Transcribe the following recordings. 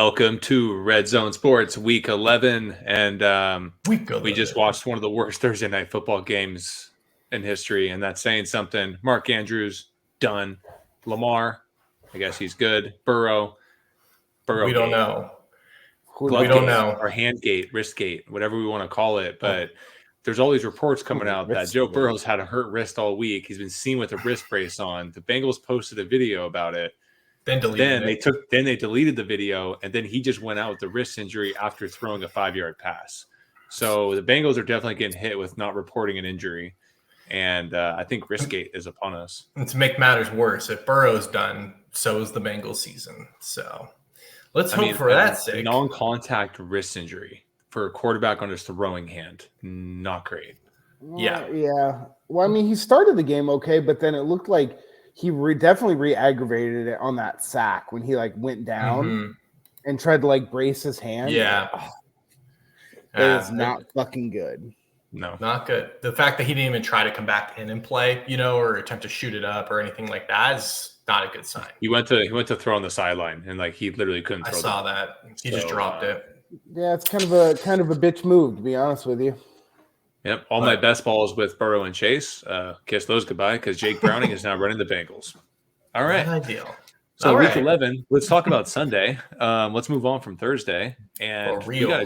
Welcome to Red Zone Sports Week 11, and we just watched one of the worst Thursday night football games in history, and that's saying something. Mark Andrews, done. Lamar, I guess he's good. Burrow we don't know. We don't know. Or hand gate, wrist gate, whatever we want to call it, but there's all these reports coming out that Joe Burrow's had a hurt wrist all week. He's been seen with a wrist brace on. The Bengals posted a video about it. Then they deleted the video, and then he just went out with the wrist injury after throwing a 5-yard pass. So the Bengals are definitely getting hit with not reporting an injury, and I think wristgate is upon us. And to make matters worse, if Burrow's done, so is the Bengals season. So let's hope for that sake. Non-contact wrist injury for a quarterback on his throwing hand, not great. Yeah. Well, I mean, he started the game okay, but then it looked like he definitely re-aggravated it on that sack when he went down and tried to brace his hand. Yeah. It is not fucking good. No, not good. The fact that he didn't even try to come back in and play, or attempt to shoot it up or anything like that is not a good sign. He went to throw on the sideline and he literally couldn't throw. I saw that. He just dropped it. Yeah, it's kind of a bitch move, to be honest with you. Yep, my best balls with Burrow and Chase. Kiss those goodbye because Jake Browning is now running the Bengals. All right. Ideal. So week 11, let's talk about Sunday. Let's move on from Thursday. And we got a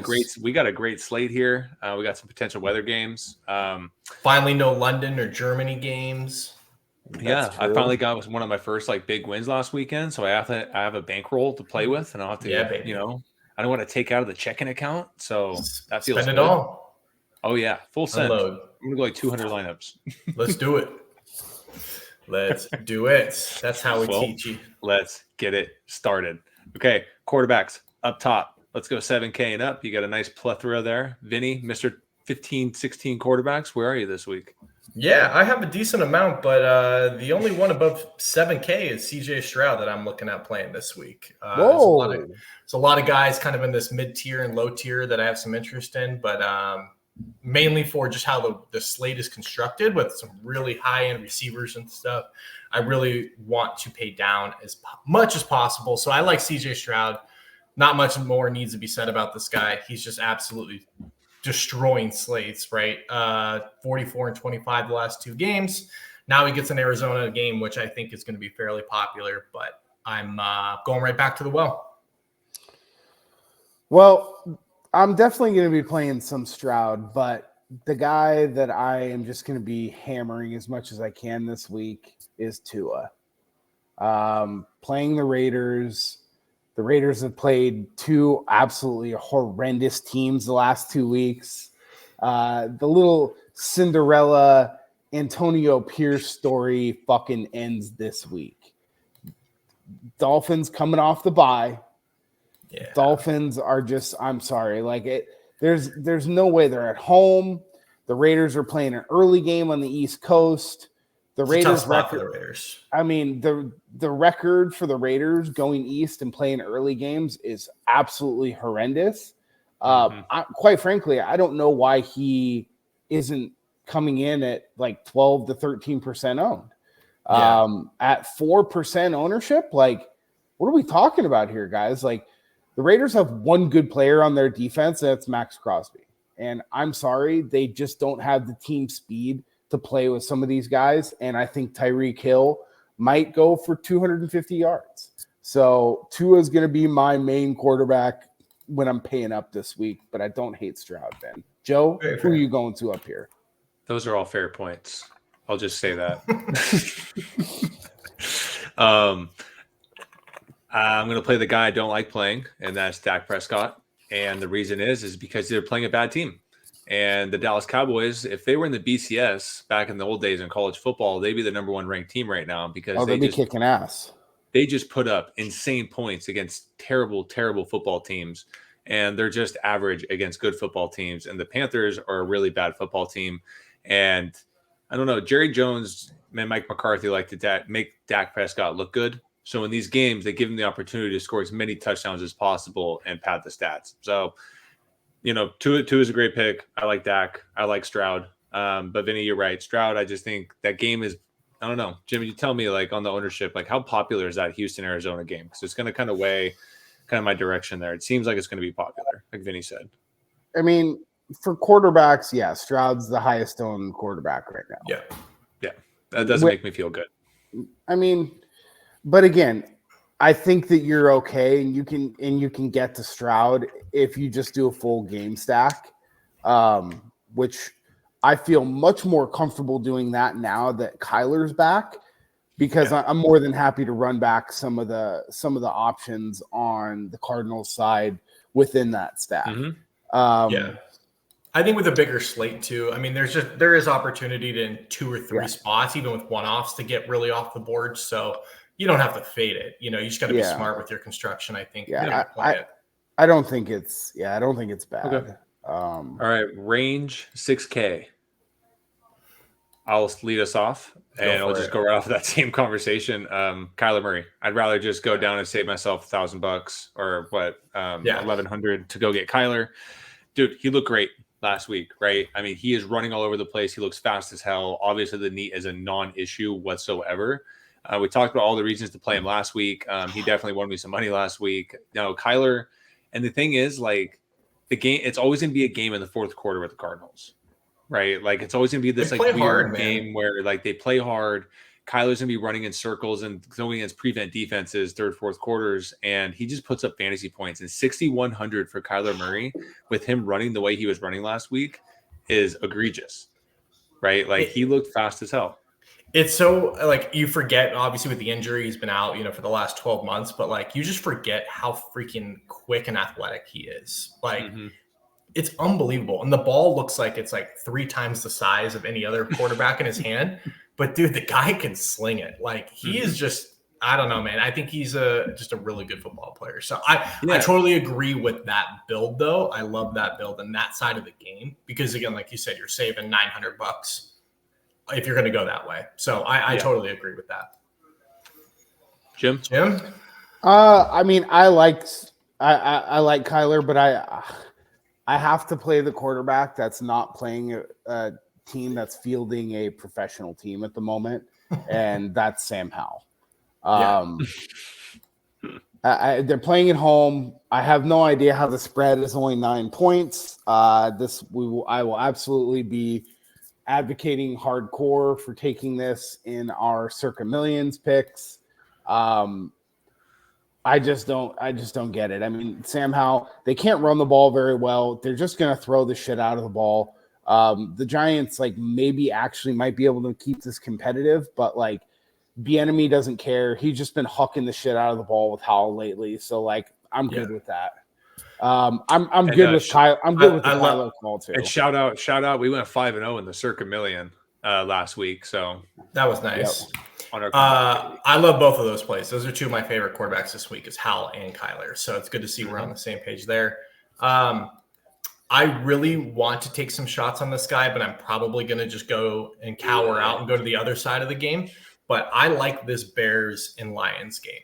great slate here. We got some potential weather games. Finally no London or Germany games. Yeah, I finally got one of my first big wins last weekend, so I have a bankroll to play with, and I'll have to I don't want to take out of the checking account, so that feels spend good. It all. Oh yeah, full send. Unload. I'm gonna go 200 lineups. Let's do it. Let's do it. That's how we teach you. Let's get it started. Okay, quarterbacks up top. Let's go 7K and up. You got a nice plethora there. Vinnie, Mr. 15, 16 quarterbacks. Where are you this week? Yeah, I have a decent amount, but the only one above 7K is CJ Stroud that I'm looking at playing this week. There's a lot of guys kind of in this mid-tier and low tier that I have some interest in, but mainly for just how the slate is constructed with some really high-end receivers and stuff. I really want to pay down as much as possible. So I like CJ Stroud. Not much more needs to be said about this guy. He's just absolutely destroying slates, right? 44 and 25 the last two games. Now he gets an Arizona game, which I think is going to be fairly popular, but I'm going right back to the well. Well, I'm definitely going to be playing some Stroud, but the guy that I am just going to be hammering as much as I can this week is Tua. Playing the Raiders. The Raiders have played two absolutely horrendous teams the last 2 weeks. The little Cinderella Antonio Pierce story fucking ends this week. Dolphins coming off the bye. Yeah. Dolphins are just, I'm sorry. There's no way they're at home. The Raiders are playing an early game on the East Coast. The Raiders record. I mean, the record for the Raiders going east and playing early games is absolutely horrendous. Quite frankly, I don't know why he isn't coming in at 12 to 13% owned. At 4% ownership, what are we talking about here, guys? The Raiders have one good player on their defense, and that's Max Crosby. And I'm sorry, they just don't have the team speed to play with some of these guys. And I think Tyreek Hill might go for 250 yards. So Tua is going to be my main quarterback when I'm paying up this week, but I don't hate Stroud, Ben. Joe, who are you going to up here? Those are all fair points. I'll just say that. I'm going to play the guy I don't like playing, and that's Dak Prescott. And the reason is because they're playing a bad team. And the Dallas Cowboys, if they were in the BCS back in the old days in college football, they'd be the number one ranked team right now because they'd be kicking ass. They just put up insane points against terrible, terrible football teams. And they're just average against good football teams. And the Panthers are a really bad football team. And I don't know, Jerry Jones and Mike McCarthy like to make Dak Prescott look good. So in these games, they give him the opportunity to score as many touchdowns as possible and pad the stats. So, Tua is a great pick. I like Dak. I like Stroud. But Vinny, you're right. Stroud, I just think that game is, I don't know. Jimmy, you tell me on the ownership, how popular is that Houston-Arizona game? Because it's going to kind of weigh kind of my direction there. It seems like it's going to be popular, like Vinny said. I mean, for quarterbacks, yeah, Stroud's the highest owned quarterback right now. Yeah. That doesn't make me feel good. I mean, but again, I think that you're okay, and you can get to Stroud if you just do a full game stack, which I feel much more comfortable doing that now that Kyler's back, because I'm more than happy to run back some of the options on the Cardinals side within that stack. Mm-hmm. I think with a bigger slate too, I mean, there is opportunity to in 2 or 3 spots, even with one-offs, to get really off the board. So you don't have to fade it. You just got to be smart with your construction, I think. I don't think it's bad. Okay. All right, range 6K. I'll lead us off, and I'll just go right off of that same conversation. Kyler Murray. I'd rather just go down and save myself $1,000 or what, $1,100 to go get Kyler. Dude, he looked great last week, right? I mean, he is running all over the place. He looks fast as hell. Obviously, the knee is a non-issue whatsoever. We talked about all the reasons to play him last week. He definitely won me some money last week. Now, Kyler, and the thing is, like, the game, it's always going to be a game in the fourth quarter with the Cardinals, right? Like, it's always going to be this weird game where like they play hard. Kyler's going to be running in circles and going against prevent defenses, third, fourth quarters, and he just puts up fantasy points. And 6,100 for Kyler Murray with him running the way he was running last week is egregious, right? Like, he looked fast as hell. It's so, like, you forget, obviously, with the injury, he's been out, for the last 12 months, but, like, you just forget how freaking quick and athletic he is. Like, it's unbelievable. And the ball looks like it's, like, 3 times the size of any other quarterback in his hand. But, dude, the guy can sling it. Like, he is just, I don't know, man. I think he's just a really good football player. So I totally agree with that build, though. I love that build and that side of the game. Because, again, like you said, you're saving $900 if you're going to go that way. So I totally agree with that. Jim? I mean, I like Kyler, but I have to play the quarterback that's not playing a team that's fielding a professional team at the moment, and that's Sam Howell. They're playing at home. I have no idea how the spread is only 9 points. I will absolutely be advocating hardcore for taking this in our Circa Millions picks. I just don't get it. I mean, Sam Howell, they can't run the ball very well. They're just going to throw the shit out of the ball. The Giants, like, maybe actually might be able to keep this competitive, but, like, Bieniemy doesn't care. He's just been hucking the shit out of the ball with Howell lately. So, like, I'm good with that. I'm good with Kyle. I'm good with the Kyler call too. And shout out. We went 5-0 in the Circa Million last week, so that was nice. Yep. I love both of those plays. Those are 2 of my favorite quarterbacks this week, is Howell and Kyler. So it's good to see we're on the same page there. I really want to take some shots on this guy, but I'm probably going to just go and cower out and go to the other side of the game. But I like this Bears and Lions game.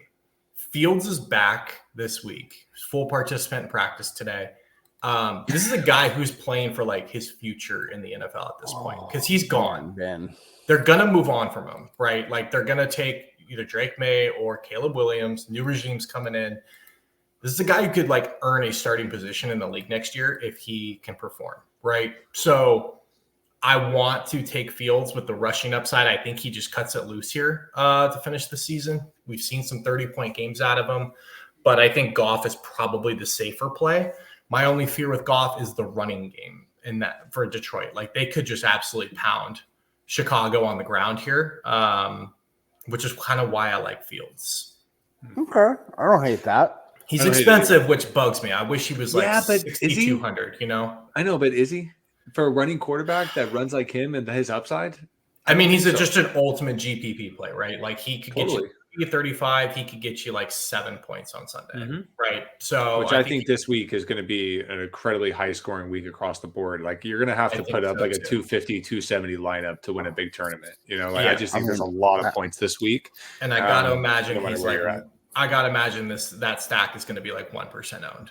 Fields is back this week. Full participant in practice today. This is a guy who's playing for, like, his future in the NFL at this point, because he's gone. Ben. They're going to move on from him, right? Like, they're going to take either Drake May or Caleb Williams. New regime's coming in. This is a guy who could, like, earn a starting position in the league next year if he can perform, right? So I want to take Fields with the rushing upside. I think he just cuts it loose here to finish the season. We've seen some 30-point games out of him, but I think Goff is probably the safer play. My only fear with Goff is the running game in that for Detroit. Like, they could just absolutely pound Chicago on the ground here, which is kind of why I like Fields. Okay. I don't hate that. He's expensive, which bugs me. I wish he was like 6,200, I know, but is he? For a running quarterback that runs like him and his upside? I mean, he's just an ultimate GPP play, right? Like, he could get you 35. He could get you like 7 points on Sunday, right? So, which I think this week is going to be an incredibly high scoring week across the board. Like, you're going to have to put up like a 250, 270 lineup to win a big tournament. I just think there's a lot of points this week. And I got to imagine that stack is going to be like 1% owned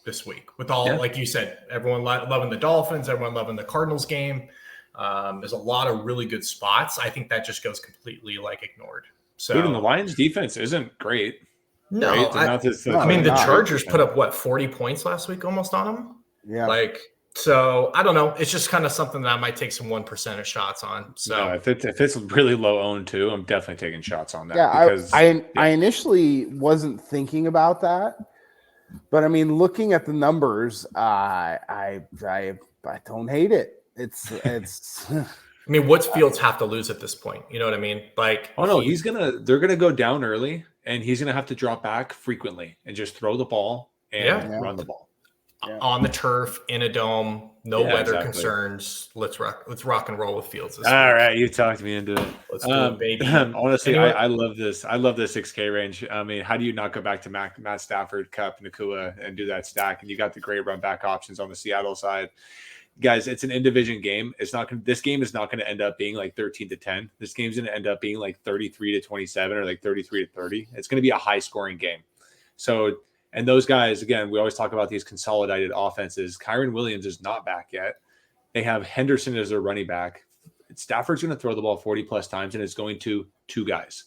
this week with all, like you said, everyone loving the Dolphins, everyone loving the Cardinals game. There's a lot of really good spots. I think that just goes completely, like, ignored. So even the Lions defense isn't great. No, right? I mean, the not. Chargers put up, what, 40 points last week almost on them? Yeah. Like, so I don't know. It's just kind of something that I might take some 1% of shots on. So No, if it's really low owned too, I'm definitely taking shots on that. Yeah, Because I initially wasn't thinking about that, but I mean, looking at the numbers, I don't hate it. It's I mean, what's Fields have to lose at this point? You know what I mean? Like, oh no, they're gonna go down early, and he's gonna have to drop back frequently and just throw the ball and run the ball. On the turf in a dome, no weather concerns. Let's rock and roll with Fields. All right, you talked me into it. Let's do it, baby. Honestly, I love this. I love the 6K range. I mean, how do you not go back to Matt Stafford, Kupp, Nakua, and do that stack? And you got the great run back options on the Seattle side. Guys, it's an in-division game. This game is not going to end up being like 13-10. This game's going to end up being like 33-27 or like 33-30. It's going to be a high-scoring game. So, and those guys, again, we always talk about these consolidated offenses. Kyron Williams is not back yet. They have Henderson as their running back. Stafford's going to throw the ball 40-plus times, and it's going to two guys,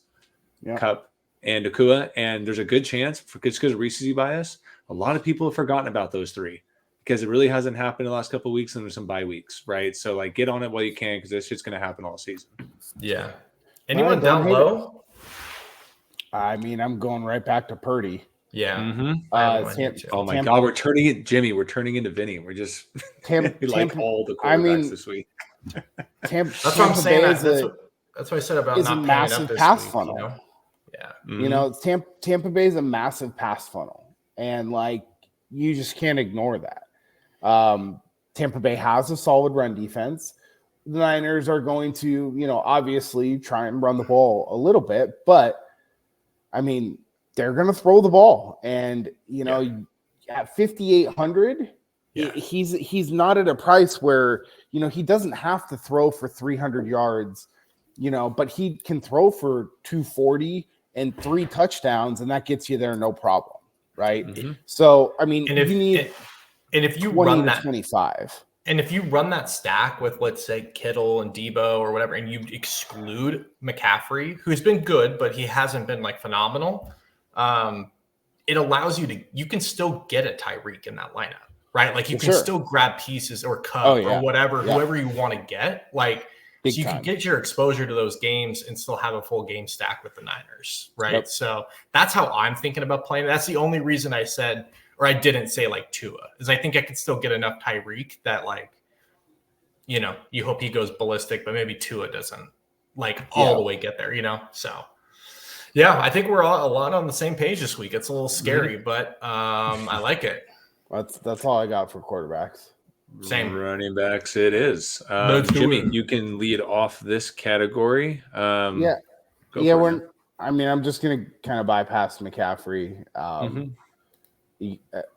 Kupp and Nakua. And there's a good chance, because of recency bias, a lot of people have forgotten about those three, because it really hasn't happened in the last couple of weeks, and there's some bye weeks, right? So, like, get on it while you can, because this shit's going to happen all season. Yeah. Anyone down low? I mean, I'm going right back to Purdy. Yeah. Mm-hmm. Oh my God, we're turning into Vinnie. We're just like all the quarterbacks this week. That's what I'm saying. That's what I said about not a massive pass funnel. You know? Yeah. Mm-hmm. You know, Tampa Bay is a massive pass funnel, and like you just can't ignore that. Tampa Bay has a solid run defense. The Niners are going to, obviously try and run the ball a little bit, but I mean, they're going to throw the ball, and at 5,800, he's not at a price where he doesn't have to throw for 300 yards, but he can throw for 240 and 3 touchdowns, and that gets you there no problem, right? Mm-hmm. So I mean, if you run that 25. And if you run that stack with, let's say, Kittle and Debo or whatever, and you exclude McCaffrey, who's been good, but he hasn't been like phenomenal, it allows you can still get a Tyreek in that lineup, right? Like you can still grab pieces or Kupp or whatever, whoever you want to get. Like, so you can get your exposure to those games and still have a full game stack with the Niners, right? Yep. So that's how I'm thinking about playing. That's the only reason I said, or I didn't say like Tua, is I think I could still get enough Tyreek that like, you hope he goes ballistic, but maybe Tua doesn't like all the way get there, So yeah, I think we're a lot on the same page this week. It's a little scary, but I like it. That's all I got for quarterbacks. Same. Running backs it is. Jimmy, you can lead off this category. I'm just going to kind of bypass McCaffrey.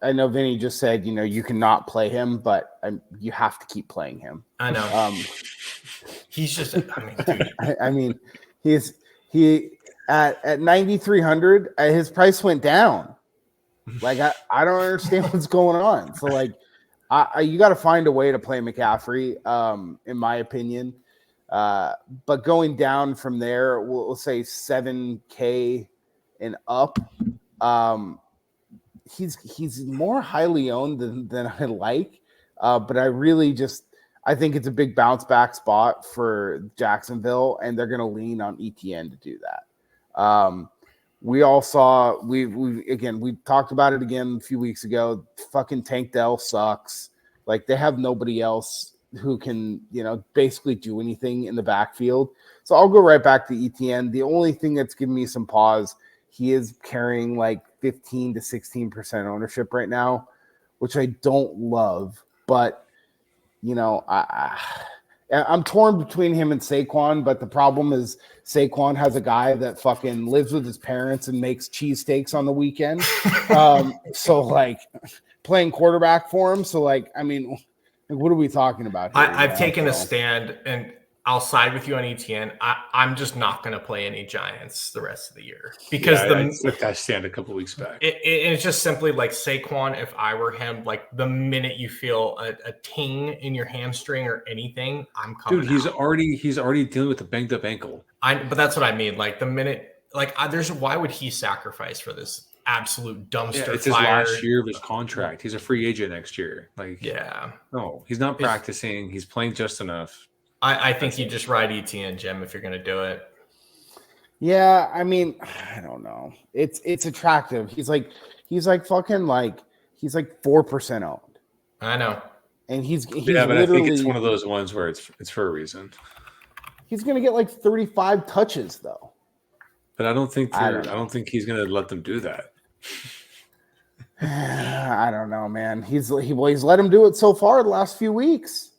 I know Vinny just said, you cannot play him, but you have to keep playing him. I know. He's just, dude. He at 9,300, his price went down. Like, I don't understand what's going on. So like, you got to find a way to play McCaffrey, in my opinion. But going down from there, we'll say 7K and up. He's more highly owned than I like, but I think it's a big bounce back spot for Jacksonville, and they're going to lean on ETN to do that. We all saw we talked about it again a few weeks ago. Fucking Tank Dell sucks. Like, they have nobody else who can basically do anything in the backfield. So I'll go right back to ETN. The only thing that's giving me some pause, he is carrying like 15 to 16% ownership right now, which I don't love. But I'm torn between him and Saquon, but the problem is Saquon has a guy that fucking lives with his parents and makes cheesesteaks on the weekend. So like playing quarterback for him. So like, I mean, what are we talking about here? I've taken a stand, and I'll side with you on ETN. I'm just not going to play any Giants the rest of the year because I took that stand a couple weeks back. It's just simply like Saquon. If I were him, like the minute you feel a ting in your hamstring or anything, I'm coming. Dude, he's already dealing with a banged up ankle. But that's what I mean. Like the minute, like why would he sacrifice for this absolute dumpster it's his fire. last year of his contract. He's a free agent next year. No, he's not practicing. He's playing just enough. I think you just ride ETN, Jim, if you're going to do it. Yeah, I mean, I don't know. It's attractive. He's like 4% owned. I know. And he's but I think it's one of those ones where it's for a reason. He's going to get like 35 touches though. But I don't think he's going to let them do that. I don't know, man. He's let him do it so far the last few weeks.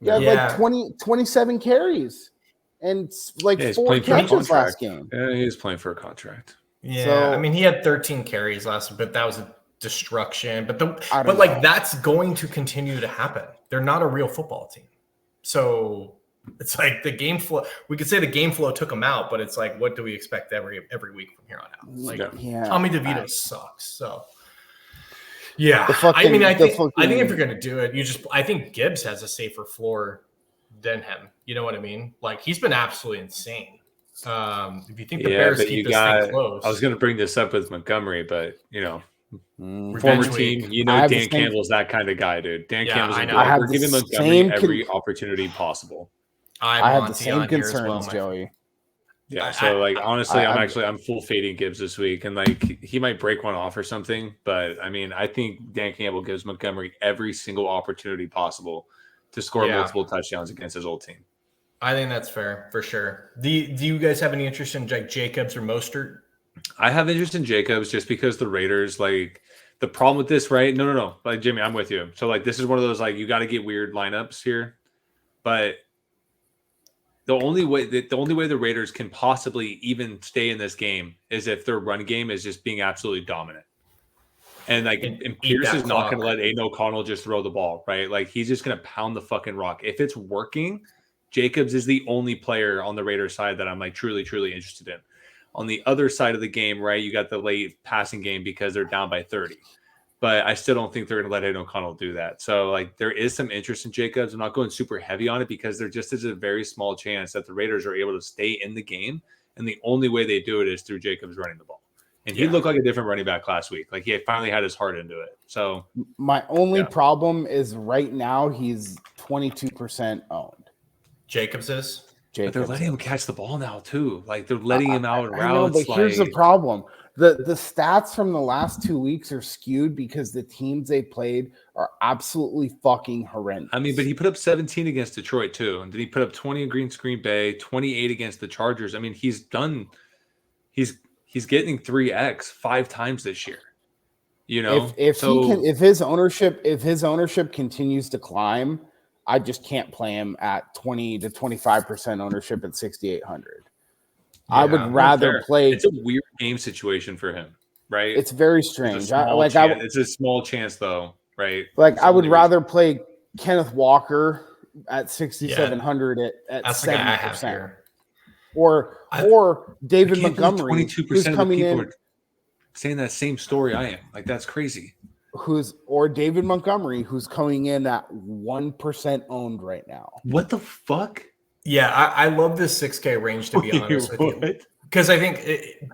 He had like 27 carries and like 4 catches last game. Yeah, he's playing for a contract. Yeah, so, I mean, he had 13 carries last, but that was a destruction. But that's going to continue to happen. They're not a real football team, so it's like the game flow. We could say the game flow took them out, but it's like, what do we expect every week from here on out? Like, Tommy DeVito sucks. So, yeah, I think if you're gonna do it, I think Gibbs has a safer floor than him. You know what I mean? Like, he's been absolutely insane. If you think the Bears keep this thing close, I was gonna bring this up with Montgomery, but former team, Dan Campbell's that kind of guy, dude. Dan Campbell's we're giving Montgomery every opportunity possible. I have the same concerns, Joey. Yeah, so honestly, I'm full fading Gibbs this week, and he might break one off or something. But I mean, I think Dan Campbell gives Montgomery every single opportunity possible to score multiple touchdowns against his old team. I think that's fair for sure. Do you guys have any interest in Jacobs or Mostert? I have interest in Jacobs just because the Raiders the problem with this, right? No. Like, Jimmy, I'm with you. So this is one of those you got to get weird lineups here, but the only way the Raiders can possibly even stay in this game is if their run game is just being absolutely dominant. And Pierce is not going to let Aiden O'Connell just throw the ball, right? He's just going to pound the fucking rock. If it's working, Jacobs is the only player on the Raiders side that I'm truly, truly interested in. On the other side of the game, right, you got the late passing game because they're down by 30. But I still don't think they're going to let Aiden O'Connell do that. So, there is some interest in Jacobs. I'm not going super heavy on it because there just is a very small chance that the Raiders are able to stay in the game. And the only way they do it is through Jacobs running the ball. And he looked like a different running back last week. He finally had his heart into it. So my only problem is right now he's 22% owned. Jacobs is? But they're letting him catch the ball now, too. They're letting him out in routes. I know, but here's the problem. The stats from the last 2 weeks are skewed because the teams they played are absolutely fucking horrendous. I mean, but he put up 17 against Detroit, too. And then he put up 20 against Green Bay, 28 against the Chargers. I mean, he's getting 3x 5 times this year. If his ownership continues to climb, I just can't play him at 20 to 25% ownership at 6,800. I would rather play. It's a weird game situation for him, right? It's very strange. It's a small chance, though, right? I would rather play Kenneth Walker at 6,700 at 7%, or David Montgomery, 22% of the people are saying that same story I am. That's crazy. Or David Montgomery, who's coming in at 1% owned right now. What the fuck? Yeah, I love this 6K range, to be honest with you. Because I think,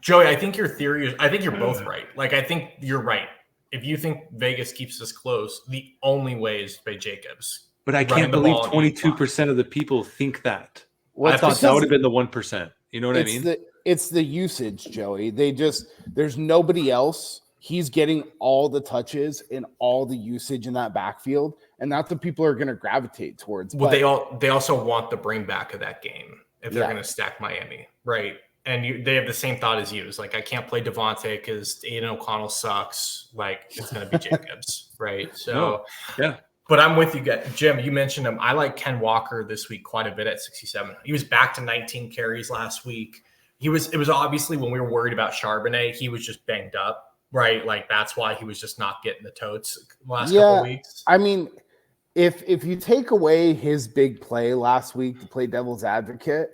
Joey, I think your theory is, I think you're both right. I think you're right. If you think Vegas keeps this close, the only way is to pay Jacobs. But I can't believe 22% of the people think that. I thought that would have been the 1%. You know what I mean? It's the usage, Joey. There's nobody else. He's getting all the touches and all the usage in that backfield, and that's what people are going to gravitate towards. Well, they also want the bring back of that game if they're going to stack Miami, right? And they have the same thought as you. It's I can't play Devontae because Aiden O'Connell sucks. It's going to be Jacobs, right? So, yeah. But I'm with you, Jim. You mentioned him. I like Ken Walker this week quite a bit at 67. He was back to 19 carries last week. It was obviously when we were worried about Charbonnet, he was just banged up. Right, that's why he was just not getting the totes the last couple weeks. I mean, if you take away his big play last week to play devil's advocate,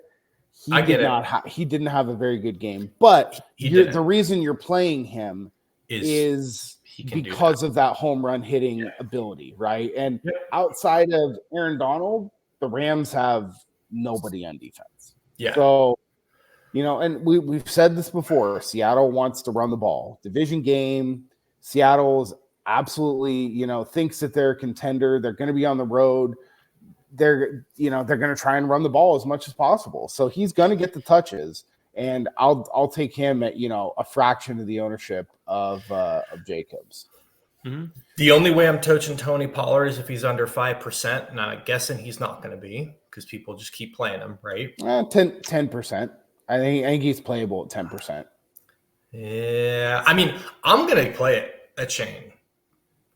he didn't have a very good game. But the reason you're playing him is because of that home run hitting ability, right? And outside of Aaron Donald, the Rams have nobody on defense. Yeah. So And we've said this before. Seattle wants to run the ball. Division game. Seattle's absolutely, thinks that they're a contender. They're going to be on the road. They're going to try and run the ball as much as possible. So he's going to get the touches, and I'll take him at a fraction of the ownership of Jacobs. Mm-hmm. The only way I'm touching Tony Pollard is if he's under 5%, and I'm guessing he's not going to be because people just keep playing him, right? 10%. I think he's playable at 10%. Yeah, I mean, I'm going to play it at Shane.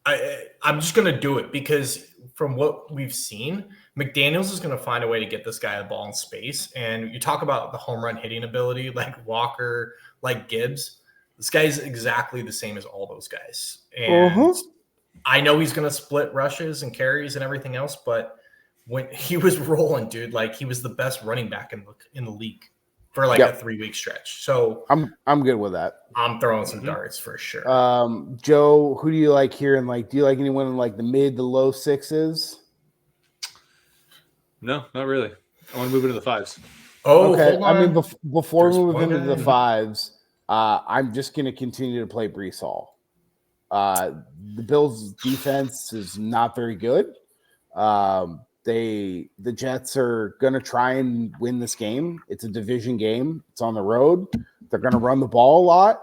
I'm just going to do it because from what we've seen, McDaniels is going to find a way to get this guy the ball in space. And you talk about the home run hitting ability, like Walker, like Gibbs. This guy's exactly the same as all those guys. And I know he's going to split rushes and carries and everything else, but when he was rolling, dude, like he was the best running back in the league for like a 3-week stretch. So I'm good with that. I'm throwing some darts for sure. Joe, who do you like here? And do you like anyone in the mid to low 6s? No, not really. I want to move into the 5s. Oh, okay. Hold on. I mean, before we move into the 5s, I'm just going to continue to play Breece Hall. The Bills' defense is not very good. The Jets are going to try and win this game. It's a division game. It's on the road. They're going to run the ball a lot.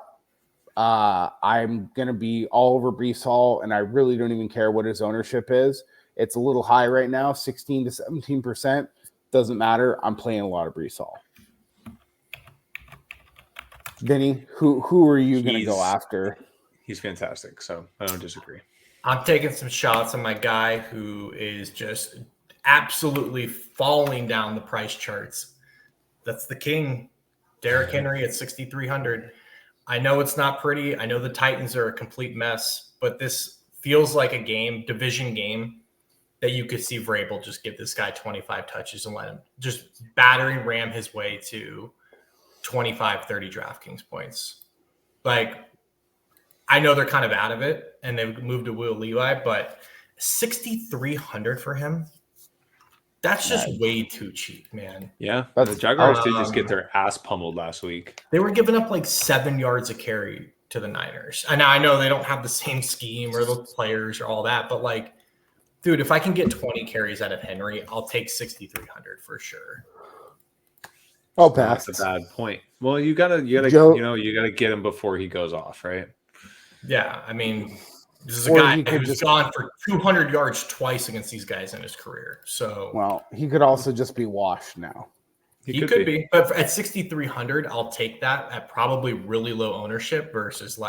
I'm going to be all over Breece Hall, and I really don't even care what his ownership is. It's a little high right now, 16 to 17%. Doesn't matter. I'm playing a lot of Breece Hall. Vinny, who are you going to go after? He's fantastic, so I don't disagree. I'm taking some shots on my guy who is just absolutely falling down the price charts. That's the king, Derrick Henry at 6,300. I know it's not pretty. I know the Titans are a complete mess, but this feels like a division game, that you could see Vrabel just give this guy 25 touches and let him just battering ram his way to 25, 30 DraftKings points. I know they're kind of out of it and they've moved to Will Levi, but 6,300 for him, that's just way too cheap, man. Yeah, the Jaguars did just get their ass pummeled last week. They were giving up 7 yards a carry to the Niners. And I know they don't have the same scheme or the players or all that, but dude, if I can get 20 carries out of Henry, I'll take 6,300 for sure. I'll pass. That's a bad point. Well, you gotta get him before he goes off, right? Yeah, I mean, this is a guy who's gone for 200 yards twice against these guys in his career. So, he could also just be washed now. He could be, but at 6,300, I'll take that at probably really low ownership versus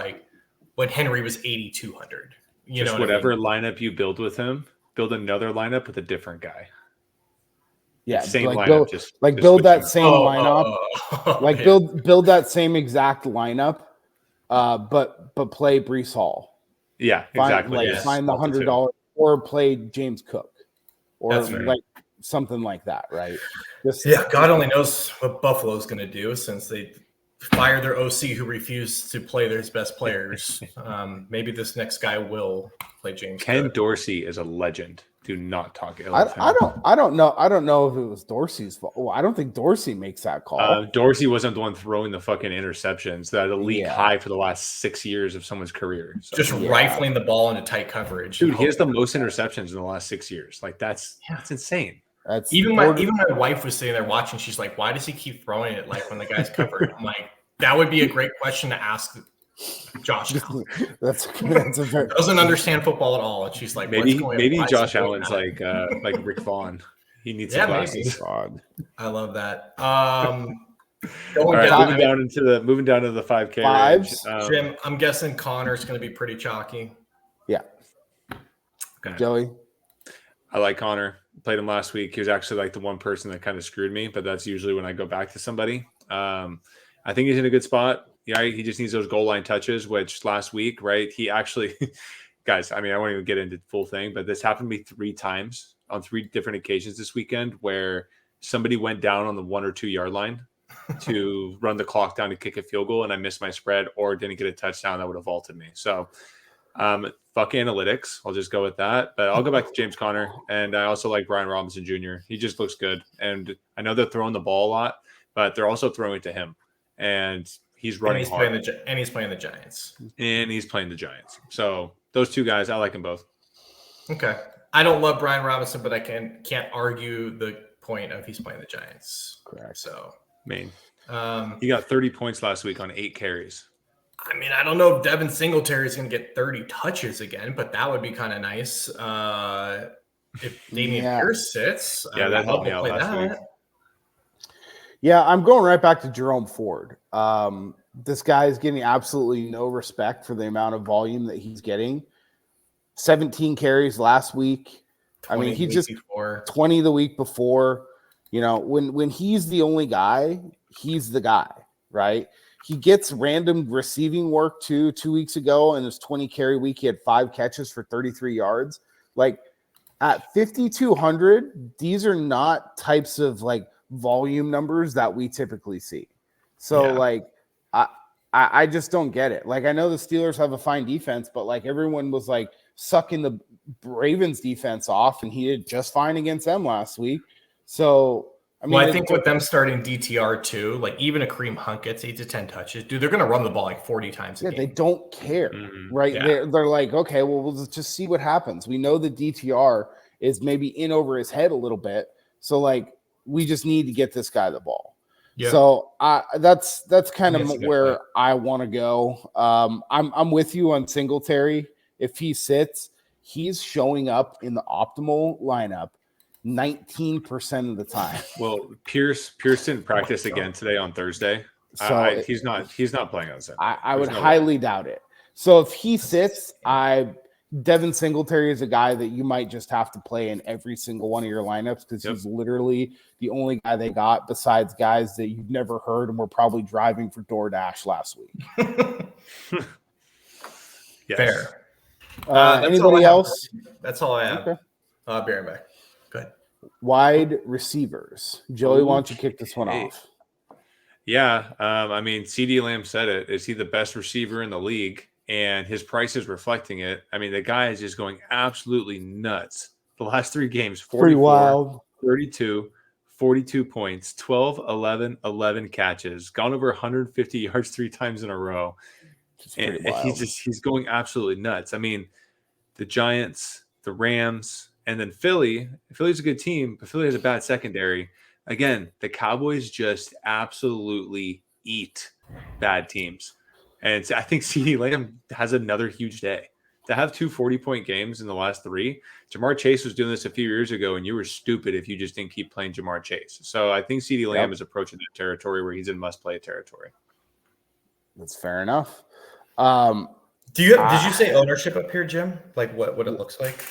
when Henry was 8,200. Just whatever lineup you build with him, build another lineup with a different guy. Yeah, same lineup. Build that same lineup. Build that same exact lineup, but play Breece Hall. Yeah, exactly. Find the $100 or play James Cook, or something like that, right? God only knows what Buffalo's going to do since they fired their OC who refused to play their best players. Maybe this next guy will play James Ken Cook. Dorsey is a legend. Do not talk ill of him. I don't know if it was Dorsey's fault. I don't think Dorsey makes that call. Dorsey wasn't the one throwing the fucking interceptions. That elite high for the last 6 years of someone's career. So, just rifling the ball into tight coverage. Dude, he has the most interceptions in the last 6 years. That's insane. That's even my wife was sitting there watching. She's like, "Why does he keep throwing it when the guy's covered?" I'm like, that would be a great question to ask Josh Allen. That's a very doesn't understand football at all. And she's like, maybe Josh Allen's like Rick Vaughn. He needs some glasses. I love that. Moving down to the 5K fives. Jim, I'm guessing Connor's going to be pretty chalky. Yeah. Okay. Joey, I like Connor. Played him last week. He was actually the one person that kind of screwed me, but that's usually when I go back to somebody. I think he's in a good spot. Yeah, he just needs those goal line touches, which last week, right? He actually, guys, I won't even get into the full thing, but this happened to me 3 times on 3 different occasions this weekend where somebody went down on the 1 or 2 yard line to run the clock down to kick a field goal, and I missed my spread or didn't get a touchdown that would have vaulted me. So, fuck analytics. I'll just go with that. But I'll go back to James Conner, and I also like Brian Robinson Jr. He just looks good, and I know they're throwing the ball a lot. but they're also throwing to him, and he's running hard. And he's playing the Giants. And he's playing the Giants. So those two guys, I like them both. Okay. I don't love Brian Robinson, but I can't argue the point of he's playing the Giants. Correct. So, he got 30 points last week on 8 carries. I mean, I don't know if Devin Singletary is going to get 30 touches again, but that would be kind of nice. If Damian Pierce sits, that helped me out last week. Yeah, I'm going right back to Jerome Ford. This guy is getting absolutely no respect for the amount of volume that he's getting. 17 carries last week. I mean, he just 20 the week before. You know, when he's the only guy, he's the guy, right? He gets random receiving work too. 2 weeks ago, in his 20 carry week, he had 5 catches for 33 yards. Like at 5,200, these are not types of like volume numbers that we typically see. So like, I just don't get it. Like, I know the Steelers have a fine defense, but like everyone was like sucking the Ravens defense off, and he did just fine against them last week. So, I mean, I think with them starting DTR too, like even a Kareem Hunt gets 8 to 10 touches, dude, they're going to run the ball like 40 times a game. They don't care, right? Yeah. They're like, okay, well, we'll just see what happens. We know the DTR is maybe in over his head a little bit. So like, we just need to get this guy the ball. Yeah. So that's kind of where I want to go. I'm with you on Singletary. If he sits, he's showing up in the optimal lineup 19% of the time. Well, Pierce didn't practice again today on Thursday. So he's not playing on Sunday. I would highly doubt it. So if he sits, Devin Singletary is a guy that you might just have to play in every single one of your lineups because he's literally the only guy they got besides guys that you've never heard and were probably driving for DoorDash last week. Fair. Anybody else? That's all I have. Okay. Be right back. Go ahead. Wide receivers. Joey, why don't you kick this one off? Yeah. I mean, CeeDee Lamb said it. Is he the best receiver in the league? And his price is reflecting it. I mean, the guy is just going absolutely nuts. The last 3 games, 44, 32, 42 points, 12, 11, 11 catches, gone over 150 yards 3 times in a row. And he's going absolutely nuts. I mean, the Giants, the Rams, and then Philly. Philly's a good team, but Philly has a bad secondary. Again, the Cowboys just absolutely eat bad teams. And I think CeeDee Lamb has another huge day. To have 2 40-point games in the last 3, Jamar Chase was doing this a few years ago, and you were stupid if you just didn't keep playing Jamar Chase. So I think CeeDee Lamb is approaching that territory where he's in must-play territory. That's fair enough. Did you say ownership up here, Jim? Like what it looks like?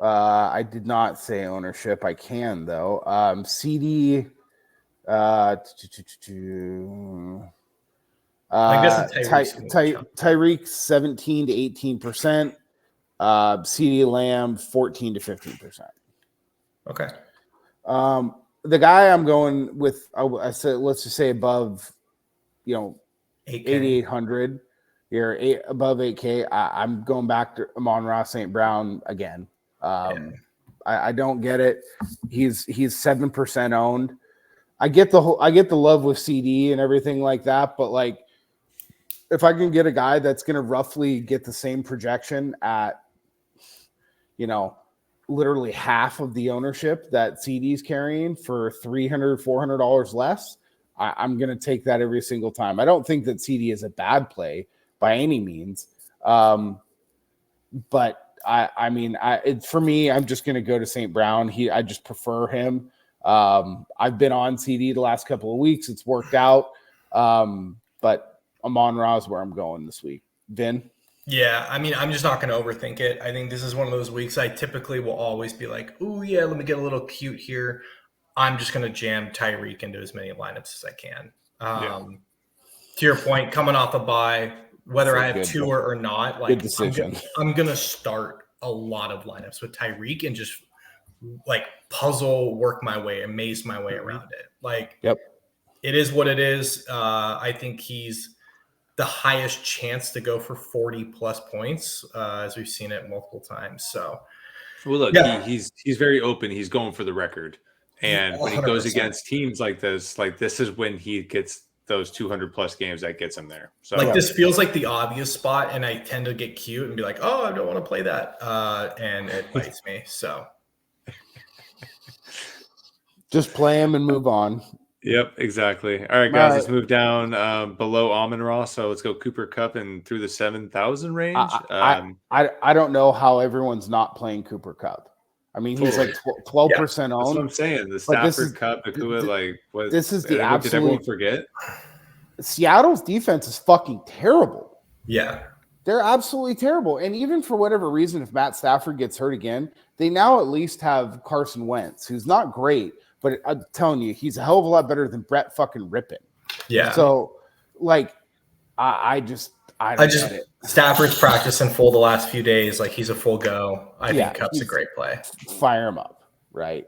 I did not say ownership. I can though. CD. I guess Tyreek 17 to 18%. CeeDee Lamb 14 to 15%. Okay. The guy I'm going with, I said, let's just say above, 8,800. You're above 8K. I'm going back to Amon-Ra St. Brown again. I don't get it. He's 7% owned. I get the love with CD and everything like that, but like if I can get a guy that's going to roughly get the same projection at, literally half of the ownership that CD's carrying for $300, $400 less, I'm going to take that every single time. I don't think that CD is a bad play by any means. But for me, I'm just going to go to St. Brown. I just prefer him. I've been on CD the last couple of weeks. It's worked out. But Amon-Ra is where I'm going this week. Vin? Yeah, I mean, I'm just not going to overthink it. I think this is one of those weeks I typically will always be like, oh, yeah, let me get a little cute here. I'm just going to jam Tyreek into as many lineups as I can. To your point, coming off a bye, whether I have 2 or not, like I'm going to start a lot of lineups with Tyreek and just like work my way, amaze my way around it. Like, it is what it is. I think he's the highest chance to go for 40 plus points, as we've seen it multiple times. So, well, look, he's very open. He's going for the record, And when he goes 100%. against teams like this is when he gets those 200 plus games that gets him there. So like this feels like the obvious spot, and I tend to get cute and be like, "Oh, I don't want to play that," and it bites me. So just play him and move on. Yep, exactly. All right, guys, let's move down below Amon-Ra. So let's go Cooper Kupp and through the 7,000 range. I don't know how everyone's not playing Cooper Kupp. I mean, he's like 12% owned. That's what I'm saying. The Stafford Cup, Akua, this is the absolute. Did everyone forget? Seattle's defense is fucking terrible. Yeah. They're absolutely terrible. And even for whatever reason, if Matt Stafford gets hurt again, they now at least have Carson Wentz, who's not great, but I'm telling you, he's a hell of a lot better than Brett fucking Rippin. Yeah. So, like, I don't get it. Stafford's practicing full the last few days. Like, he's a full go. I think Kupp's a great play. Fire him up, right?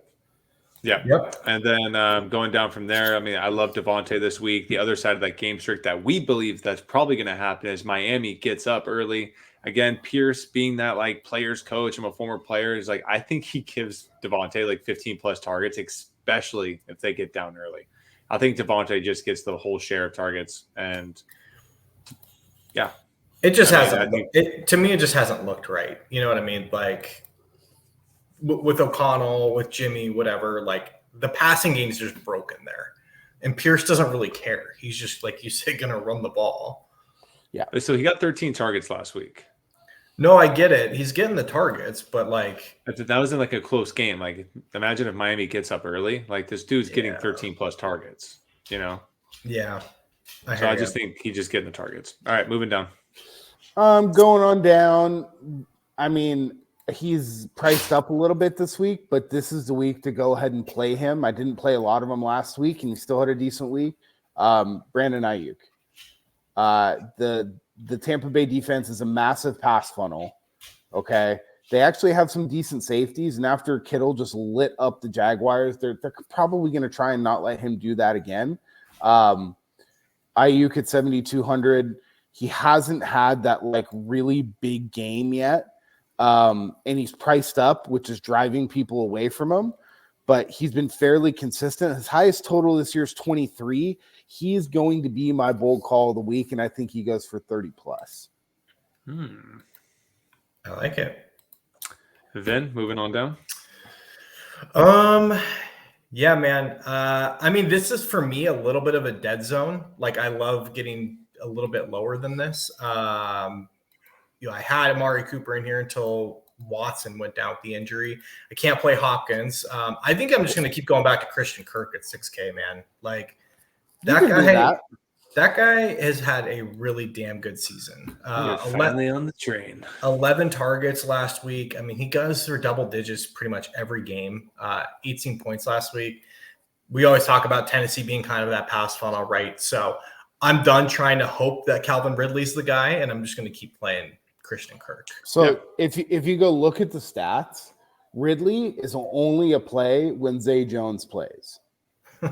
Yeah. Yep. And then going down from there, I mean, I love Devontae this week. The other side of that game streak that we believe that's probably going to happen is Miami gets up early. Again, Pierce being that like players coach, I'm a former player, is like, I think he gives Devontae like 15 plus targets, especially if they get down early. I think Devontae just gets the whole share of targets. And yeah. It just hasn't. To me, it just hasn't looked right. You know what I mean? Like with O'Connell, with Jimmy, whatever. Like the passing game is just broken there, and Pierce doesn't really care. He's just like you said, going to run the ball. Yeah. So he got 13 targets last week. No, I get it. He's getting the targets, but like that was in like a close game. Like imagine if Miami gets up early. Like this dude's getting 13 plus targets. You know? Yeah. I just think he's just getting the targets. All right, moving down. Going on down. I mean, he's priced up a little bit this week, but this is the week to go ahead and play him. I didn't play a lot of him last week, and he still had a decent week. Brandon Ayuk. The Tampa Bay defense is a massive pass funnel. Okay. They actually have some decent safeties, and after Kittle just lit up the Jaguars, they're probably going to try and not let him do that again. Ayuk at 7,200. He hasn't had that like really big game yet. And he's priced up, which is driving people away from him, but he's been fairly consistent. His highest total this year is 23. He is going to be my bold call of the week, and I think he goes for 30 plus. I like it. Then moving on down. Yeah, man. I mean, this is for me a little bit of a dead zone. Like I love getting a little bit lower than this. I had Amari Cooper in here until Watson went down with the injury. I can't play Hopkins. I think I'm just going to keep going back to Christian Kirk at 6K, man. Like that guy has had a really damn good season. Finally on the train. 11 targets last week. I mean, he goes through double digits pretty much every game. 18 points last week. We always talk about Tennessee being kind of that pass funnel, right? So I'm done trying to hope that Calvin Ridley's the guy, and I'm just going to keep playing Christian Kirk. So if you go look at the stats, Ridley is only a play when Zay Jones plays.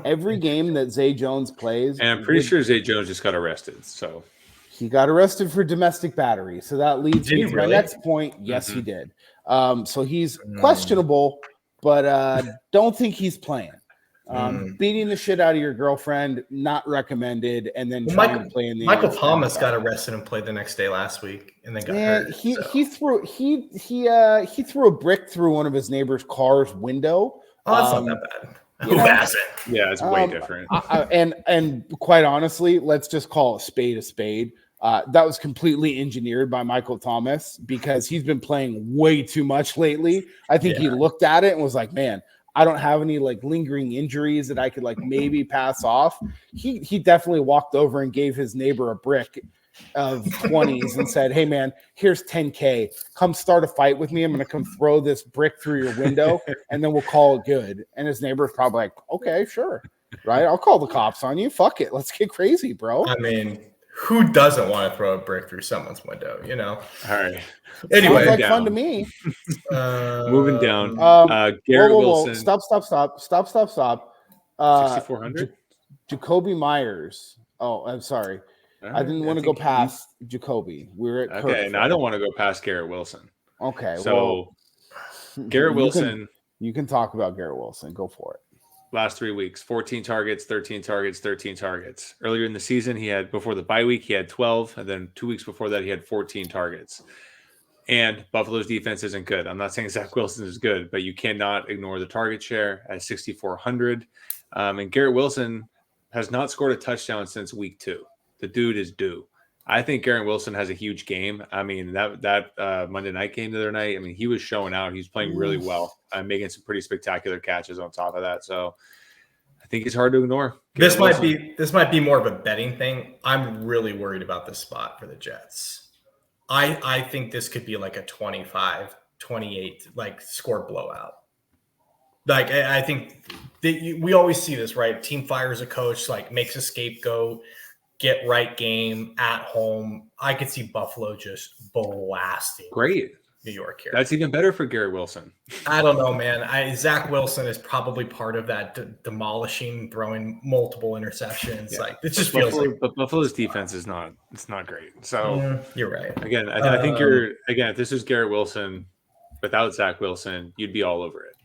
Every game that Zay Jones plays, and I'm pretty sure Zay Jones just got arrested. So he got arrested for domestic battery. So that leads me to my next point. Yes, he did. So he's questionable, but don't think he's playing. Beating the shit out of your girlfriend, not recommended, and then trying to play in the Michael Thomas got arrested and played the next day last week, and then got hurt. He threw a brick through one of his neighbor's car's window. Oh, that's not that bad. Who hasn't? Yeah, it's way different. And quite honestly, let's just call a spade a spade. That was completely engineered by Michael Thomas because he's been playing way too much lately. I think he looked at it and was like, man, I don't have any like lingering injuries that I could like maybe pass off. He definitely walked over and gave his neighbor a brick of 20s and said, hey man, here's 10K. Come start a fight with me. I'm going to come throw this brick through your window and then we'll call it good. And his neighbor's probably like, okay, sure. Right. I'll call the cops on you. Fuck it. Let's get crazy, bro. I mean, who doesn't want to throw a brick through someone's window, you know? All right. Anyway, sounds like fun to me. Moving down. Garrett Wilson. Stop. 6,400. Jacoby Myers. Oh, I'm sorry. I didn't want to go past Jacoby. We're at okay, and I don't want to go past Garrett Wilson. Okay, so Garrett Wilson. You can talk about Garrett Wilson. Go for it. last 3 weeks, 14 targets, 13 targets, 13 targets. Earlier in the season, before the bye week, he had 12. And then 2 weeks before that, he had 14 targets. And Buffalo's defense isn't good. I'm not saying Zach Wilson is good, but you cannot ignore the target share at 6,400. And Garrett Wilson has not scored a touchdown since week 2. The dude is due. I think Garrett Wilson has a huge game. I mean, that Monday night game the other night, I mean, he was showing out. He's playing really well, making some pretty spectacular catches on top of that. So I think it's hard to ignore. This might be more of a betting thing. I'm really worried about this spot for the Jets. I think this could be like a 25-28 like score blowout. Like I think we always see this, right? Team fires a coach, like makes a scapegoat. Get right game at home. I could see Buffalo just blasting. Great. New York here. That's even better for Garrett Wilson. I don't know, man. Zach Wilson is probably part of that demolishing, throwing multiple interceptions. Yeah. Like it just feels like. But Buffalo's defense is not. It's not great. So you're right. Again, I think if this is Garrett Wilson without Zach Wilson, you'd be all over it.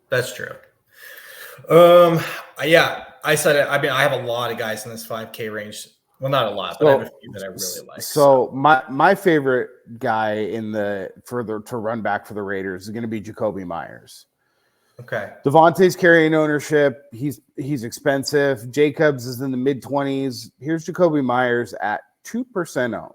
That's true. Yeah, I said it. I mean, I have a lot of guys in this 5K range. Well, not a lot, but I have a few that I really like. So my favorite guy to run back for the Raiders is going to be Jacoby Myers. Okay. Devontae's carrying ownership. He's expensive. Jacobs is in the mid-20s. Here's Jacoby Myers at 2% owned.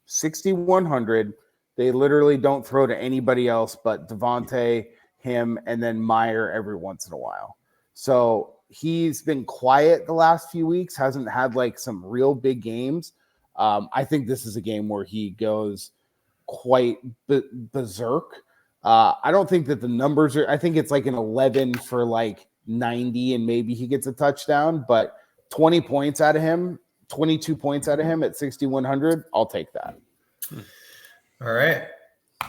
6,100. They literally don't throw to anybody else but Devontae, him, and then Meyer every once in a while. So he's been quiet the last few weeks, hasn't had like some real big games. I think this is a game where he goes quite berserk. I don't think that the numbers are, I think it's like an 11 for like 90 and maybe he gets a touchdown, but 20 points out of him, 22 points out of him at 6,100. I'll take that. All right.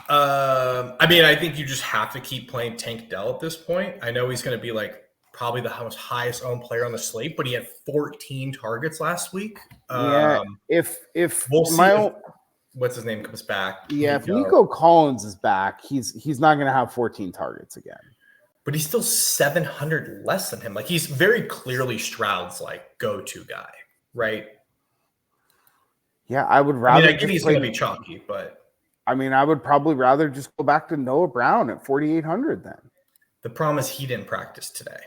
I mean, I think you just have to keep playing Tank Dell at this point. I know he's going to be like probably the most highest owned player on the slate, but he had 14 targets last week. Yeah, if we'll see what's his name comes back. Yeah, if Nico Collins is back, he's not going to have 14 targets again. But he's still 700 less than him. Like he's very clearly Stroud's like go-to guy, right? Yeah, I would rather. I think he's going to be chalky, but I mean, I would probably rather just go back to Noah Brown at 4,800 then. The problem is he didn't practice today.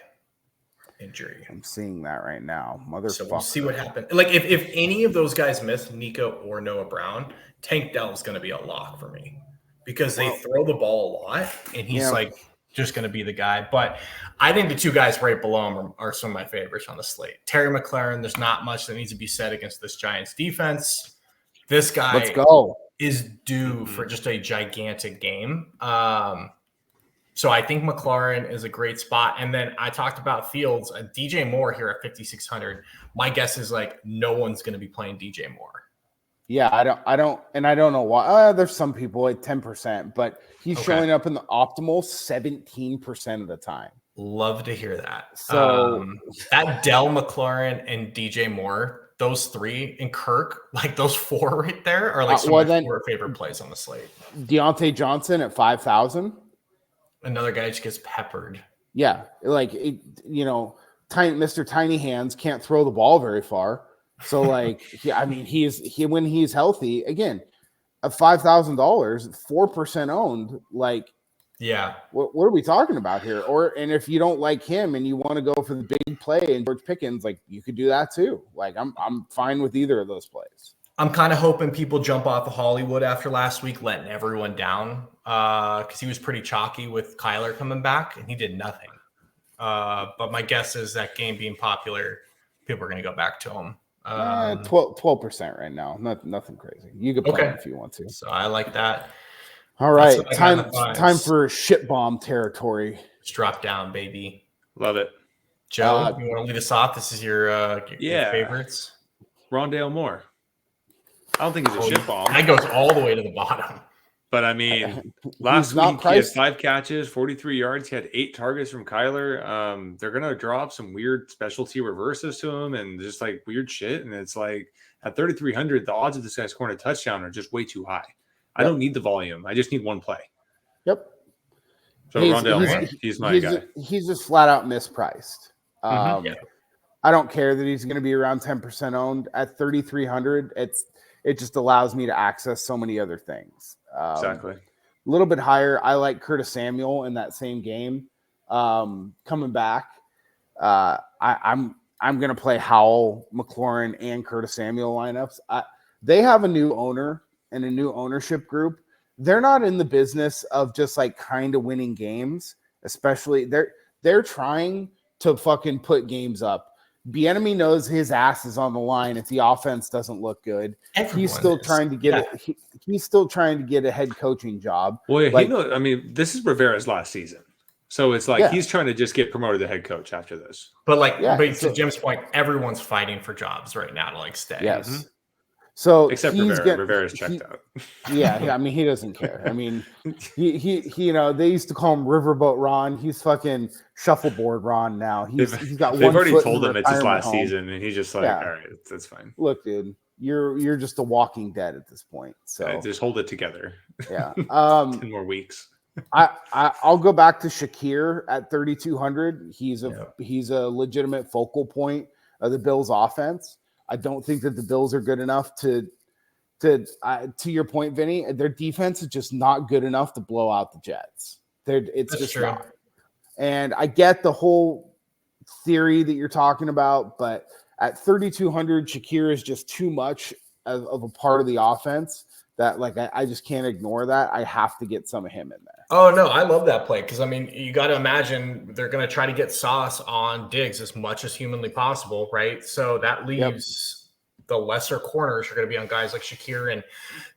Injury. I'm seeing that right now. Motherfucker. So we'll see what happens. Like if any of those guys miss, Nico or Noah Brown, Tank Dell is going to be a lock for me because they throw the ball a lot and he's like just going to be the guy. But I think the two guys right below him are some of my favorites on the slate. Terry McLaurin, there's not much that needs to be said against this Giants defense. This guy is due for just a gigantic game. So I think McLaurin is a great spot. And then I talked about Fields, DJ Moore here at 5,600. My guess is like no one's going to be playing DJ Moore. Yeah, I don't know why. There's some people at 10%, but he's showing up in the optimal 17% of the time. Love to hear that. So that Dell, McLaurin, and DJ Moore, those three, and Kirk, like those four right there are like some of my favorite plays on the slate. Deontay Johnson at 5,000. Another guy just gets peppered. Yeah, like Mr. Tiny Hands can't throw the ball very far. So like, when he's healthy, again, at $5,000, 4% owned. Like, yeah, what are we talking about here? And if you don't like him and you want to go for the big play and George Pickens, like you could do that too. Like I'm fine with either of those plays. I'm kind of hoping people jump off of Hollywood after last week, letting everyone down because he was pretty chalky with Kyler coming back and he did nothing. But my guess is that game being popular, people are going to go back to him. 12% right now. Nothing crazy. You could play him if you want to. So I like that. All right. Time for shit bomb territory. Just drop down, baby. Love it. Joe, you want to lead us off? This is your favorites. Rondale Moore. I don't think he's a shit bomb. That goes all the way to the bottom. But I mean, last week he had 5 catches, 43 yards. He had 8 targets from Kyler. They're gonna draw up some weird specialty reverses to him and just like weird shit. And it's like at 3,300, the odds of this guy scoring a touchdown are just way too high. I don't need the volume. I just need one play. Yep. So Rondale Moore, he's my guy. He's just flat out mispriced. Yeah. I don't care that he's going to be around 10% owned at 3,300. It just allows me to access so many other things. Exactly. A little bit higher. I like Curtis Samuel in that same game coming back. I'm going to play Howell, McLaurin, and Curtis Samuel lineups. They have a new owner and a new ownership group. They're not in the business of just like kind of winning games, especially they're trying to fucking put games up. Bieniemy knows his ass is on the line if the offense doesn't look good. He's still trying to get it. He's still trying to get a head coaching job. Well, yeah, he knows. I mean, this is Rivera's last season, so it's like he's trying to just get promoted to head coach after this. But to Jim's point, everyone's fighting for jobs right now to like stay. Yes. Mm-hmm. So except Rivera's checked out. Yeah. I mean, he doesn't care. I mean, he they used to call him Riverboat Ron. He's fucking shuffleboard Ron now. He's got. They've already told him it's his last season, and he's just like, all right, that's fine. Look, dude, you're just a walking dead at this point. So just hold it together. Yeah. 10 more weeks. I'll go back to Shakir at 3,200. He's a legitimate focal point of the Bills' offense. I don't think that the Bills are good enough to your point, Vinny. Their defense is just not good enough to blow out the Jets. It's just true. Not. And I get the whole theory that you're talking about, but at 3,200, Shakir is just too much of a part of the offense that like I just can't ignore that. I have to get some of him in there. Oh, no, I love that play because, I mean, you got to imagine they're going to try to get Sauce on Diggs as much as humanly possible, right? So that leaves the lesser corners are going to be on guys like Shakir and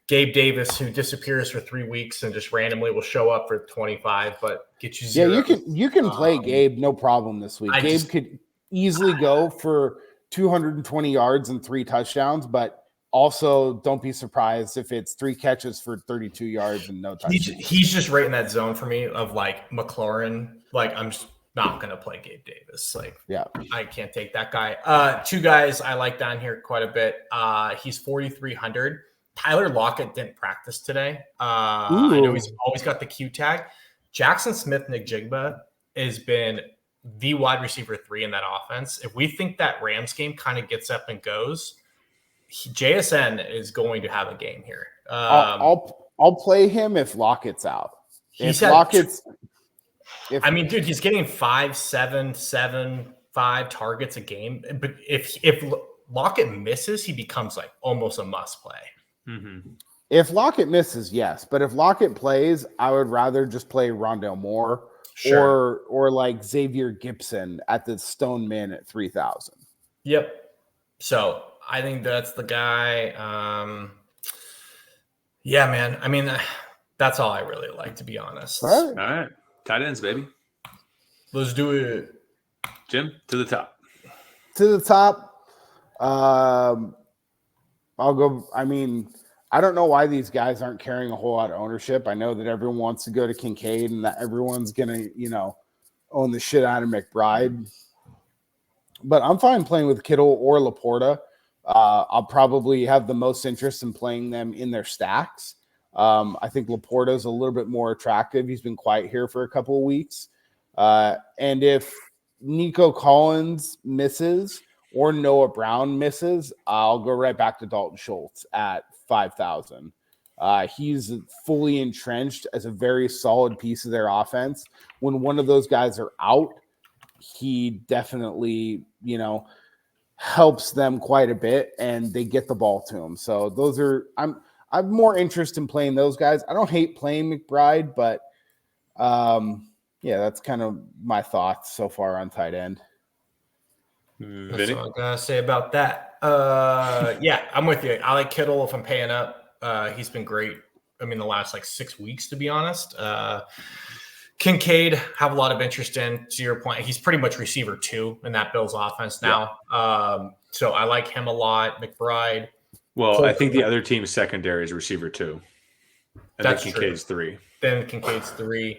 Gabe Davis, who disappears for 3 weeks and just randomly will show up for 25, but get you zero. Yeah, you can play Gabe, no problem this week. Gabe could easily go for 220 yards and 3 touchdowns, but also, don't be surprised if it's 3 catches for 32 yards and no touchdowns. He's just right in that zone for me of like McLaurin. Like, I'm just not going to play Gabe Davis. Like, I can't take that guy. 2 guys I like down here quite a bit. He's 4,300. Tyler Lockett didn't practice today. I know he's always got the Q tag. Jackson Smith-Njigba has been the wide receiver 3 in that offense. If we think that Rams game kind of gets up and goes, JSN is going to have a game here. I'll play him if Lockett's out. If Lockett's, I mean, dude, he's getting 5, 7, 7, 5 targets a game. But if Lockett misses, he becomes like almost a must play. Mm-hmm. If Lockett misses, yes, but if Lockett plays, I would rather just play Rondale Moore or like Xavier Gibson at the Stone Man at 3,000. Yep. So I think that's the guy. Yeah, man. I mean, that's all I really like, to be honest. All right. Tight ends, baby. Let's do it. Jim, to the top. To the top. I'll go. I mean, I don't know why these guys aren't carrying a whole lot of ownership. I know that everyone wants to go to Kincaid and that everyone's going to, own the shit out of McBride. But I'm fine playing with Kittle or Laporta. I'll probably have the most interest in playing them in their stacks. I think Laporta is a little bit more attractive. He's been quiet here for a couple of weeks. And if Nico Collins misses or Noah Brown misses, I'll go right back to Dalton Schultz at 5,000. He's fully entrenched as a very solid piece of their offense. When one of those guys are out, he definitely, helps them quite a bit, and they get the ball to him. So those are I'm more interested in playing those guys. I don't hate playing McBride, but that's kind of my thoughts so far on tight end. That's all I gotta say about that. I'm with you. I like Kittle if I'm paying up. He's been great. I mean, the last 6 weeks, to be honest. Kincaid have a lot of interest in. To your point, he's pretty much receiver 2 in that Bills offense now. So I like him a lot. McBride. Well, I think the other team's secondary is receiver 2. And then Kincaid's 3. Then Kincaid's 3.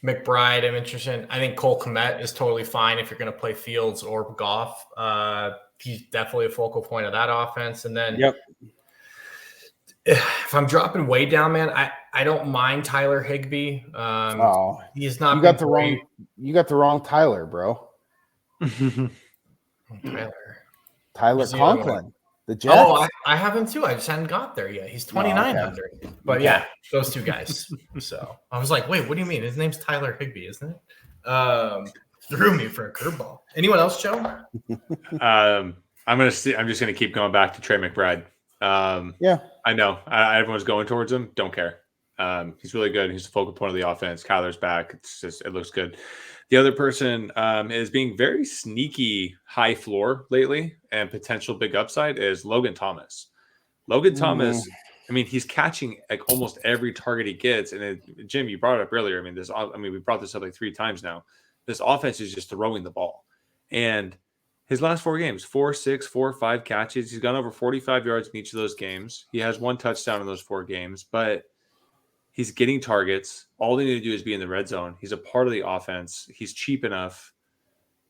McBride, I'm interested in. I think Cole Kmet is totally fine if you're going to play Fields or Goff. He's definitely a focal point of that offense. And then if I'm dropping way down, man, I don't mind Tyler Higbee. He's not. You got the wrong Tyler, bro. Tyler Conklin, the Jets. Oh, I have him too. I just hadn't got there yet. He's 2,900. But yeah, those two guys. So I was like, wait, what do you mean? His name's Tyler Higbee, isn't it? Threw me for a curveball. Anyone else, Joe? I'm just gonna keep going back to Trey McBride. I know. Everyone's going towards him. Don't care. He's really good. He's the focal point of the offense. Kyler's back. It looks good. The other person is being very sneaky high floor lately and potential big upside is Logan Thomas. Logan Thomas, I mean, he's catching like almost every target he gets. And Jim, you brought it up earlier. We brought this up like 3 times now. This offense is just throwing the ball. And his last 4 games, 4, 6, 4, 5 catches. He's gone over 45 yards in each of those games. He has 1 touchdown in those 4 games, but he's getting targets. All they need to do is be in the red zone. He's a part of the offense. He's cheap enough.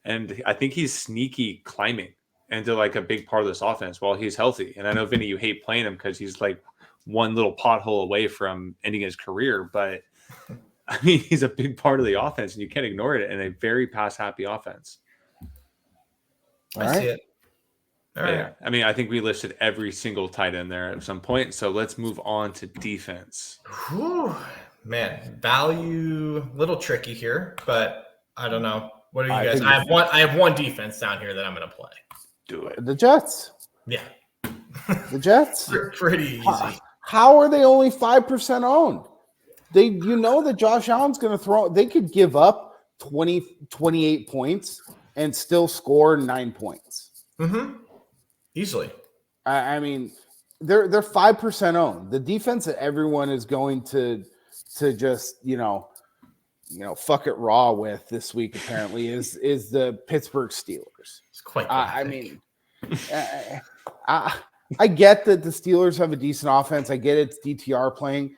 And I think he's sneaky climbing into like a big part of this offense while he's healthy. And I know, Vinny, you hate playing him because he's like one little pothole away from ending his career. But I mean, he's a big part of the offense and you can't ignore it in a very pass-happy offense. I see it. All right. Yeah. I mean, I think we listed every single tight end there at some point. So let's move on to defense. Whew. Man, value a little tricky here, but I don't know. What are you guys? I have one defense down here that I'm going to play. Do it. The Jets. Yeah. The Jets. Pretty easy. How are they only 5% owned? That Josh Allen's going to throw. They could give up 28 points and still score 9 points. Mm-hmm. Easily. I mean, they're 5% owned. The defense that everyone is going to just fuck it raw with this week apparently is the Pittsburgh Steelers. It's quite. I get that the Steelers have a decent offense. I get it's DTR playing,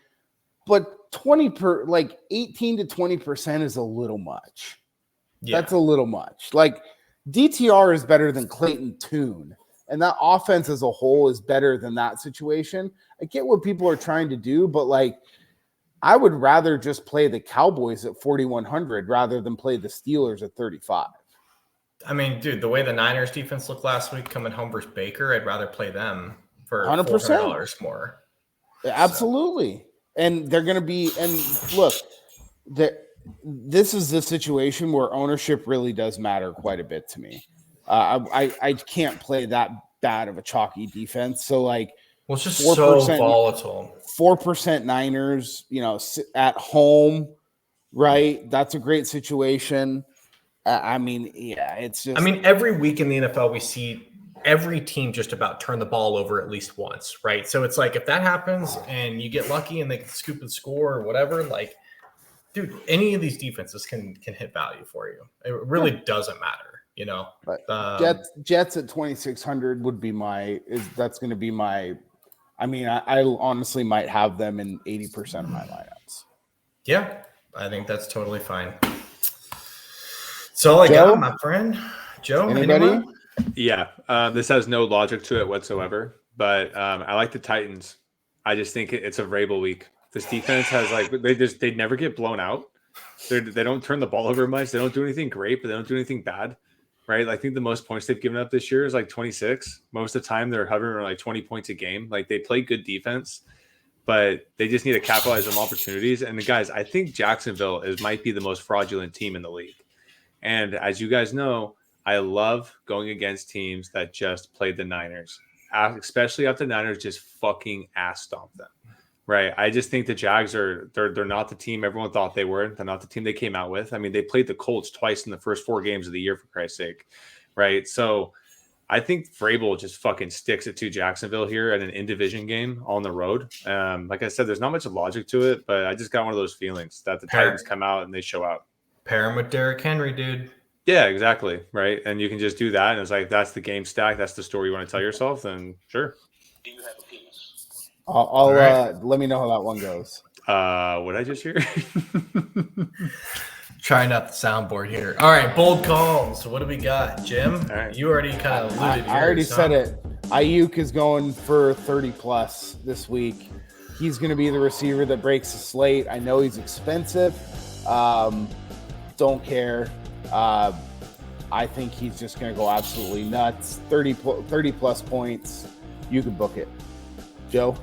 but 18 to 20% is a little much. Yeah. That's a little much. Like DTR is better than Clayton Tune. And that offense as a whole is better than that situation. I get what people are trying to do, but I would rather just play the Cowboys at 4,100 rather than play the Steelers at 35. I mean, dude, the way the Niners defense looked last week coming home versus Baker, I'd rather play them for 100% $400 more. Absolutely. So. And they're going to be, and look, this is the situation where ownership really does matter quite a bit to me. I can't play that bad of a chalky defense. So it's just so volatile. 4% Niners, at home, right? That's a great situation. It's just. Every week in the NFL, we see every team just about turn the ball over at least once, right? So it's if that happens and you get lucky and they can scoop and score or whatever, dude, any of these defenses can hit value for you. It really doesn't matter. But Jets at 2,600 would be that's going to be my. I honestly might have them in 80% of my lineups. Yeah, I think that's totally fine. So I got, my friend Joe. Anybody? Anyone? Yeah, this has no logic to it whatsoever. But I like the Titans. I just think it's a Vrabel week. This defense has they never get blown out. They don't turn the ball over much. They don't do anything great, but they don't do anything bad. Right? I think the most points they've given up this year is 26. Most of the time they're hovering around 20 points a game. They play good defense, but they just need to capitalize on opportunities. And guys, I think Jacksonville might be the most fraudulent team in the league. And as you guys know, I love going against teams that just played the Niners, especially after the Niners just fucking ass stomp them. Right. I just think the Jags they're not the team everyone thought they were. They're not the team they came out with. They played the Colts twice in the first 4 games of the year, for Christ's sake. Right. So I think Vrabel just fucking sticks it to Jacksonville here at an in-division game on the road. Like I said, there's not much logic to it, but I just got one of those feelings that the Titans come out and they show out. Pair him with Derrick Henry, dude. Yeah, exactly. Right. And you can just do that. And it's that's the game stack. That's the story you want to tell yourself. Then sure. Do you have a penis? I'll let me know how that one goes. What I just hear? Trying out the soundboard here. All right, bold calls. What do we got, Jim? All right. You already kind of alluded. I already said it. Ayuk is going for 30+ this week. He's going to be the receiver that breaks the slate. I know he's expensive. Don't care. I think he's just going to go absolutely nuts. 30 plus points. You can book it. Joe?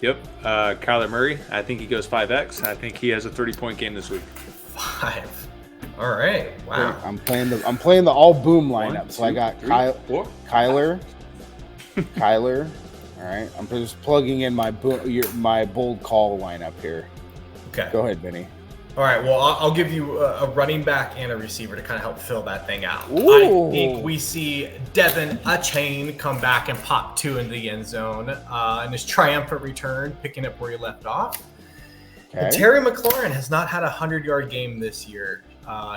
Yep. Kyler Murray. I think he goes 5x. I think he has a 30-point game this week. 5. All right. Wow. I'm playing the all boom lineup. 1, so I got 2, 3, 4. Kyler. All right. I'm just plugging in my bold call lineup here. Okay. Go ahead, Vinny. All right. Well, I'll give you a running back and a receiver to kind of help fill that thing out. Ooh. I think we see Devin Achane come back and pop 2 in the end zone in his triumphant return, picking up where he left off. Okay. And Terry McLaurin has not had a 100-yard game this year.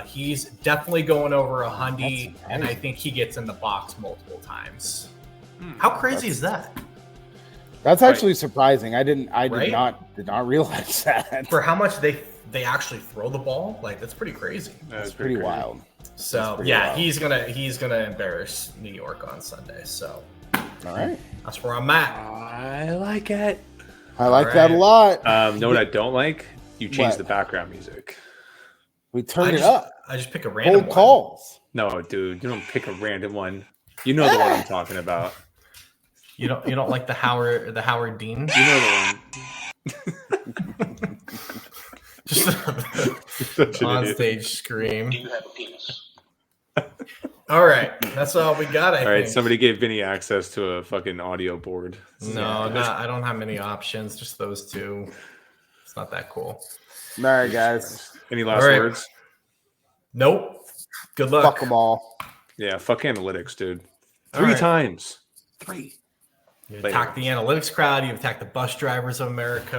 He's definitely going over 100, and I think he gets in the box multiple times. How crazy is that? That's actually surprising. I did Right? not realize that. For how much they actually throw the ball, like that's pretty crazy. That's pretty wild. So pretty yeah, wild. he's gonna embarrass New York on Sunday. So All right. that's where I'm at. I like it. I like All that a lot. Know what I don't like? You change What? the background music. We turn it up. I just pick a random Cold calls. No, dude, you don't pick a random one. You know the one I'm talking about. You don't like the Howard Dean? You know the one. Just Such an on idiot. stage scream. Do you have a penis? All right, that's all we got. I All right, think. somebody gave Vinny access to a fucking audio board. No, I don't have many options. Just those 2. It's not that cool. All right, guys. Any last All right. words? Nope. Good luck. Fuck them all. Yeah, fuck analytics, dude. All 3 right. times. 3. You attack the analytics crowd. You attack the bus drivers of America.